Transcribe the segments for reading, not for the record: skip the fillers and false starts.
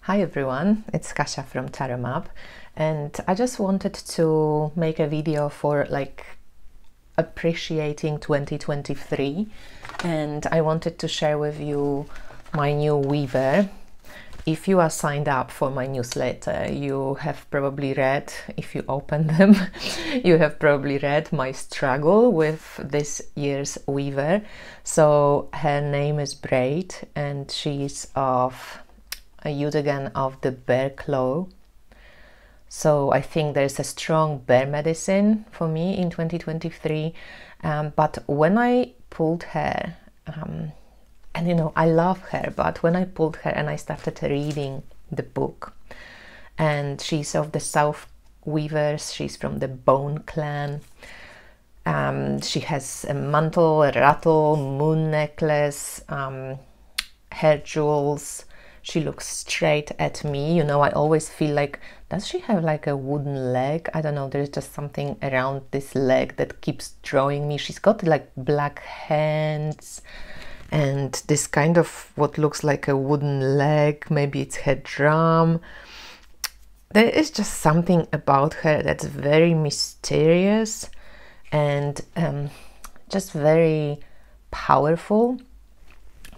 Hi everyone, it's Kasia from Tarot Map, and I just wanted to make a video for appreciating 2023, and I wanted to share with you my new weaver. If you are signed up for my newsletter, you have probably read, if you open them, you have probably read my struggle with this year's weaver. So her name is Braid, and she's of a Yudogan of the bear claw. So I think there's a strong bear medicine for me in 2023. But when I pulled her, and you know, I love her, but when I pulled her and I started reading the book, and she's of the South Weavers, she's from the Bone Clan. She has a mantle, a rattle, moon necklace, hair jewels. She looks straight at me. You know, I always feel like, does she have like a wooden leg? I don't know, there's just something around this leg that keeps drawing me. She's got like black hands and this kind of what looks like a wooden leg. Maybe it's her drum. There is just something about her that's very mysterious and just very powerful.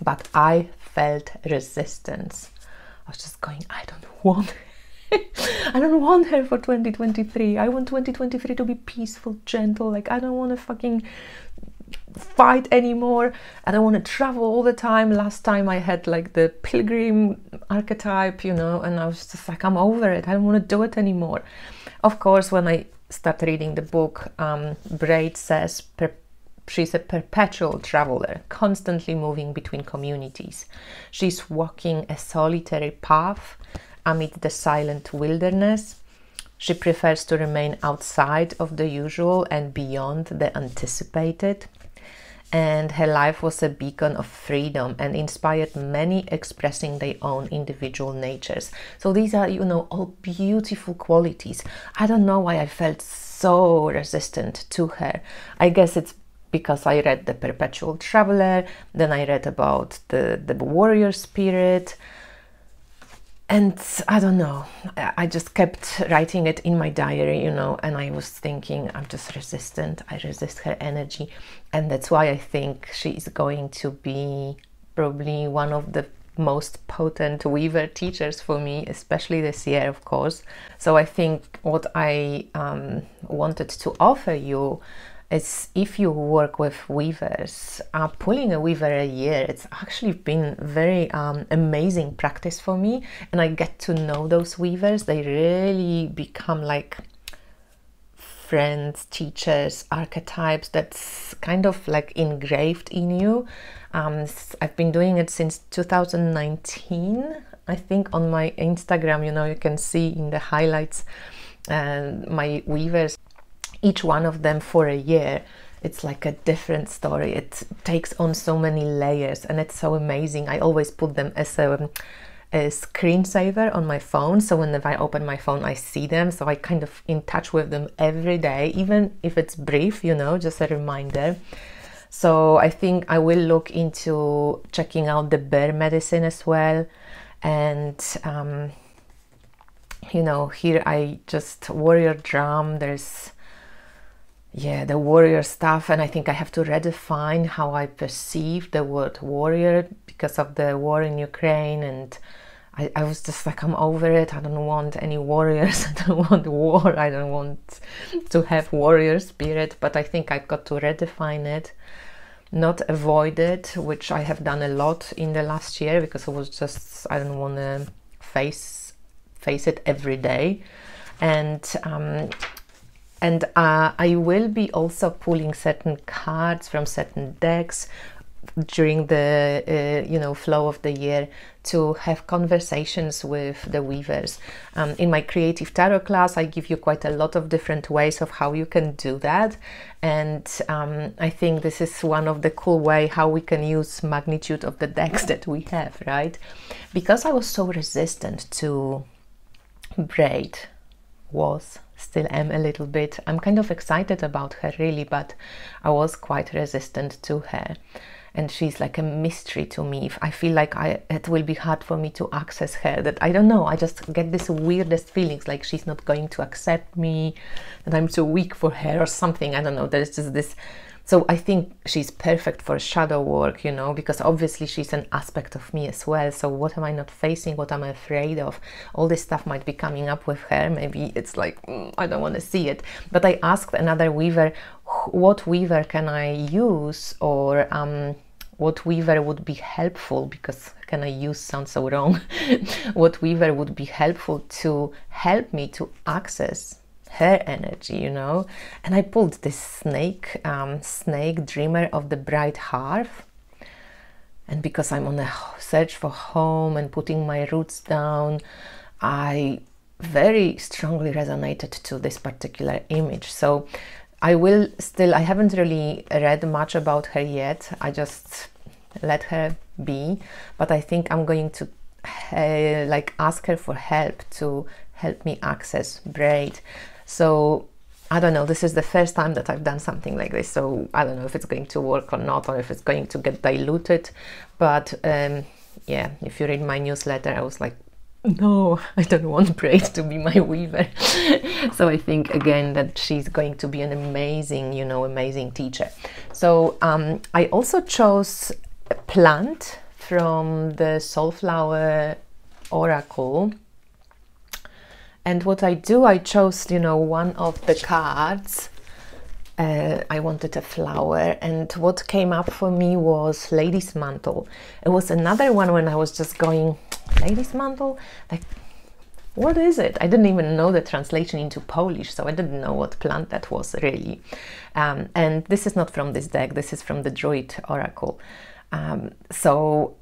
But I felt resistance. I was just going, I don't want I don't want her for 2023. I want 2023 to be peaceful, gentle. Like, I don't want to fucking fight anymore. I don't want to travel all the time. Last time I had like the pilgrim archetype, you know, and I was just like, I'm over it. I don't want to do it anymore. Of course, when I start reading the book, Braid says she's a perpetual traveler, constantly moving between communities. She's walking a solitary path amid the silent wilderness. She prefers to remain outside of the usual and beyond the anticipated. And her life was a beacon of freedom and inspired many expressing their own individual natures. So these are, you know, all beautiful qualities. I don't know why I felt so resistant to her. I guess it's because I read The Perpetual Traveler, then I read about the warrior spirit, and I don't know, I just kept writing it in my diary, you know, and I was thinking, I'm just resistant, I resist her energy, and that's why I think she is going to be probably one of the most potent weaver teachers for me, especially this year, of course. So I think what I wanted to offer you is, if you work with weavers, pulling a weaver a year, it's actually been very amazing practice for me, and I get to know those weavers. They really become like friends, teachers, archetypes that's kind of like engraved in you. I've been doing it since 2019. I think on my Instagram, you know, you can see in the highlights my weavers. Each one of them for a year, it's like a different story. It takes on so many layers and it's so amazing. I always put them as a screensaver on my phone, so whenever I open my phone I see them, so I kind of in touch with them every day, even if it's brief, you know, just a reminder. So I think I will look into checking out the bear medicine as well. And you know, here I just warrior drum, there's the warrior stuff, and I think I have to redefine how I perceive the word warrior because of the war in Ukraine, and I was just like, I'm over it. I don't want any warriors. I don't want war. I don't want to have warrior spirit, but I think I've got to redefine it, not avoid it, which I have done a lot in the last year because it was just, I don't want to face it every day. And I will be also pulling certain cards from certain decks during the you know, flow of the year to have conversations with the weavers. In my creative tarot class, I give you quite a lot of different ways of how you can do that, and I think this is one of the cool way how we can use magnitude of the decks that we have, right? Because I was so resistant to Braid, still am a little bit. I'm kind of excited about her really, but I was quite resistant to her. and she's like a mystery to me. If I feel like it will be hard for me to access her, that I don't know, I just get this weirdest feelings like she's not going to accept me, that I'm too weak for her or something. I don't know, there's just this. So I think she's perfect for shadow work, you know, because obviously she's an aspect of me as well. So what am I not facing? What am I afraid of? All this stuff might be coming up with her. Maybe it's like, I don't want to see it. But I asked another weaver, what weaver can I use, or what weaver would be helpful, because can I use sounds so wrong. What weaver would be helpful to help me to access her energy, you know. And I pulled this snake, snake dreamer of the bright hearth. And because I'm on a search for home and putting my roots down, I very strongly resonated to this particular image. So I haven't really read much about her yet. I just let her be, but I think I'm going to like ask her for help to help me access braid. So I don't know, this is the first time that I've done something like this, so I don't know if it's going to work or not, or if it's going to get diluted. But yeah, if you read my newsletter, I was like, no, I don't want braid to be my weaver. So I think again that she's going to be an amazing, you know, amazing teacher. So I also chose a plant from the Soulflower Oracle. And what I do, I chose, you know, one of the cards. I wanted a flower, and what came up for me was Lady's Mantle. It was another one when I was just going, Lady's Mantle? Like, what is it? I didn't even know the translation into Polish, so I didn't know what plant that was really. And this is not from this deck, this is from the Druid Oracle. So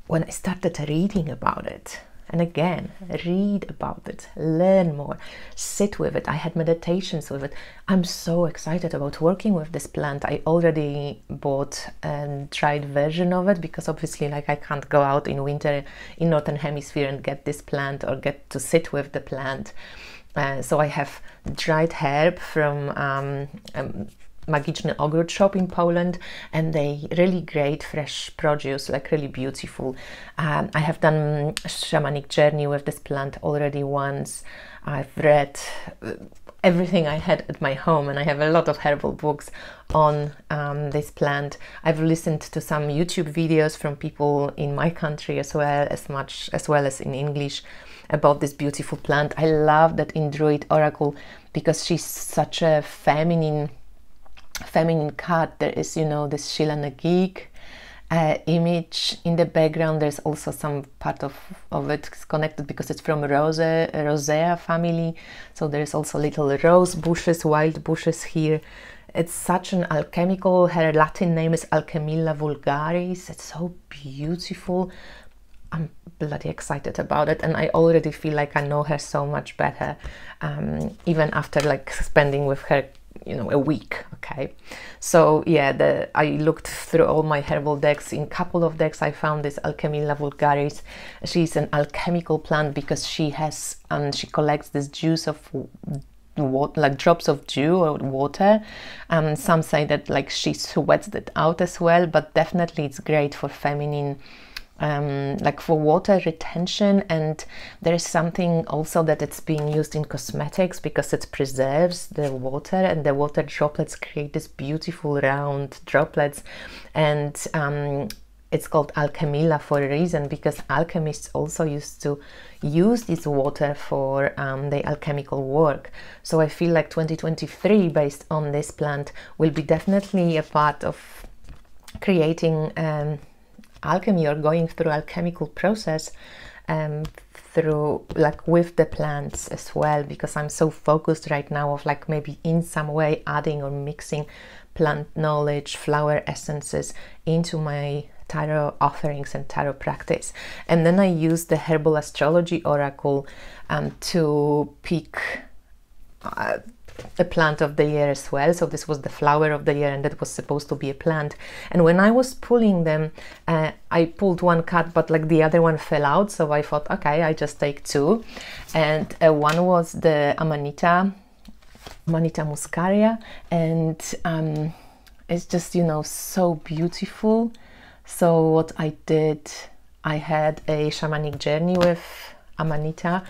when I started reading about it, and again, read about it, learn more, sit with it. I had meditations with it. I'm so excited about working with this plant. I already bought a dried version of it, because obviously, like, I can't go out in winter in Northern Hemisphere and get this plant or get to sit with the plant. So I have dried herb from Magiczny Ogród shop in Poland, and they really great fresh produce, like really beautiful. I have done shamanic journey with this plant already once. I've read everything I had at my home, and I have a lot of herbal books on this plant. I've listened to some YouTube videos from people in my country as well as in English about this beautiful plant. I love that in Druid Oracle, because she's such a feminine card. There is, you know, this Sheila Nagiq image in the background. There's also some part of it connected because it's from Rosea family. So there's also little rose bushes, wild bushes here. It's such an alchemical, her Latin name is Alchemilla vulgaris. It's so beautiful. I'm bloody excited about it, and I already feel like I know her so much better, even after like spending with her, you know, a week. Okay, so yeah, I looked through all my herbal decks. In a couple of decks I found this Alchemilla vulgaris. She's an alchemical plant because she has she collects this juice of water, like drops of dew or water. Some say that like she sweats it out as well, but definitely it's great for feminine, like for water retention. And there is something also that it's being used in cosmetics because it preserves the water, and the water droplets create this beautiful round droplets. And it's called Alchemilla for a reason, because alchemists also used to use this water for the alchemical work. So I feel like 2023, based on this plant, will be definitely a part of creating alchemy, or going through alchemical process through like with the plants as well, because I'm so focused right now of like maybe in some way adding or mixing plant knowledge, flower essences into my tarot offerings and tarot practice. And then I use the Herbal Astrology Oracle to pick a plant of the year as well. So this was the flower of the year, and that was supposed to be a plant. And when I was pulling them, I pulled one card, but like the other one fell out. So I thought, okay, I just take two. And one was the Amanita muscaria, and it's just, you know, so beautiful. So what I did, I had a shamanic journey with Amanita,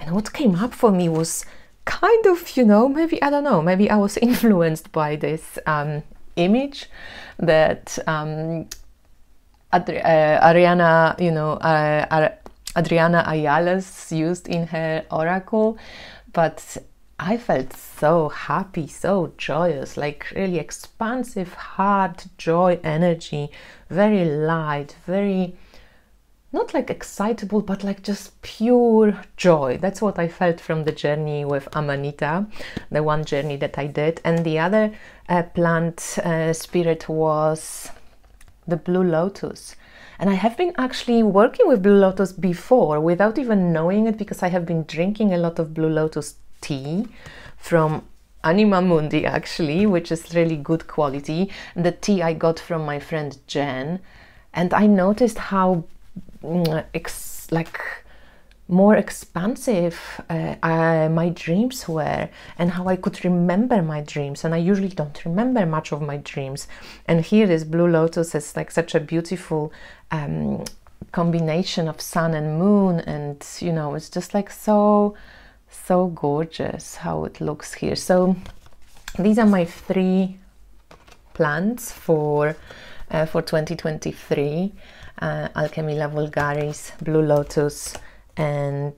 and what came up for me was kind of, you know, maybe, I don't know, maybe I was influenced by this image that Adriana, you know, Adriana Ayala's used in her oracle, but I felt so happy, so joyous, like really expansive heart, joy, energy, very light, very, not like excitable, but like just pure joy. That's what I felt from the journey with Amanita, the one journey that I did. And the other plant spirit was the Blue Lotus. And I have been actually working with Blue Lotus before without even knowing it, because I have been drinking a lot of Blue Lotus tea from Anima Mundi, actually, which is really good quality. The tea I got from my friend Jen, and I noticed how more expansive my dreams were, and how I could remember my dreams, and I usually don't remember much of my dreams. And here this Blue Lotus is like such a beautiful combination of sun and moon, and you know, it's just like so gorgeous how it looks here. So these are my 3 plants for 2023, Alchemilla vulgaris, Blue Lotus, and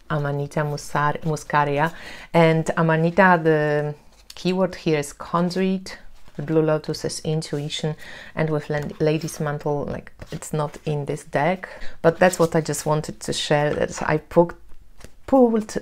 Amanita muscaria. And Amanita, the keyword here is conduit, the Blue Lotus is intuition, and with Lady's Mantle, like, it's not in this deck, but that's what I just wanted to share, that I pulled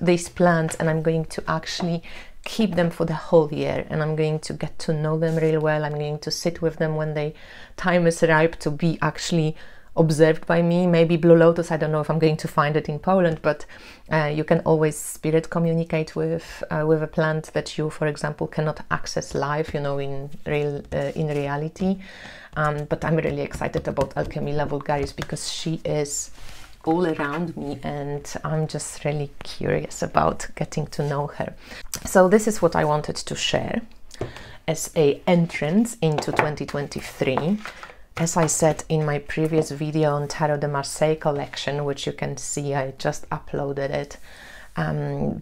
these plants, and I'm going to actually keep them for the whole year, and I'm going to get to know them real well. I'm going to sit with them when the time is ripe to be actually observed by me. Maybe Blue Lotus, I don't know if I'm going to find it in Poland, but you can always spirit communicate with a plant that you, for example, cannot access live, you know, in reality. But I'm really excited about Alchemilla vulgaris because she is all around me, and I'm just really curious about getting to know her. So this is what I wanted to share as an entrance into 2023. As I said in my previous video on Tarot de Marseille collection, which you can see, I just uploaded it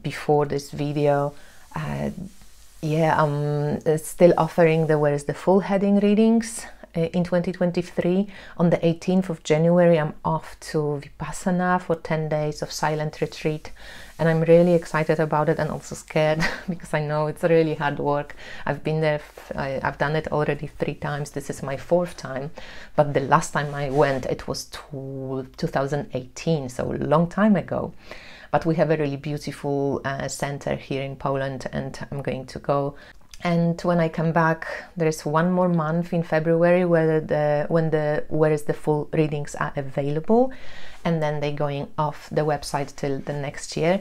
before this video. Yeah, I'm still offering the Where is the Full heading readings in 2023. On the 18th of January, I'm off to Vipassana for 10 days of silent retreat, and I'm really excited about it, and also scared because I know it's really hard work. I've been there, I've done it already 3 times. This is my 4th time, but the last time I went, it was 2018, so a long time ago. But we have a really beautiful center here in Poland, and I'm going to go. And when I come back, there is 1 more month in February when the Where is the Full readings are available, and then they're going off the website till the next year.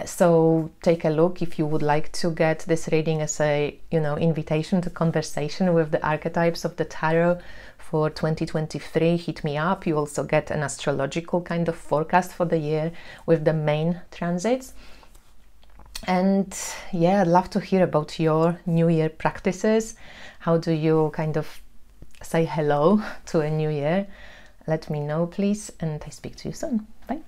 So take a look if you would like to get this reading as a, you know, invitation to conversation with the archetypes of the tarot for 2023. Hit me up. You also get an astrological kind of forecast for the year with the main transits. And yeah, I'd love to hear about your New Year practices. How do you kind of say hello to a new year? Let me know, please, and I speak to you soon. Bye.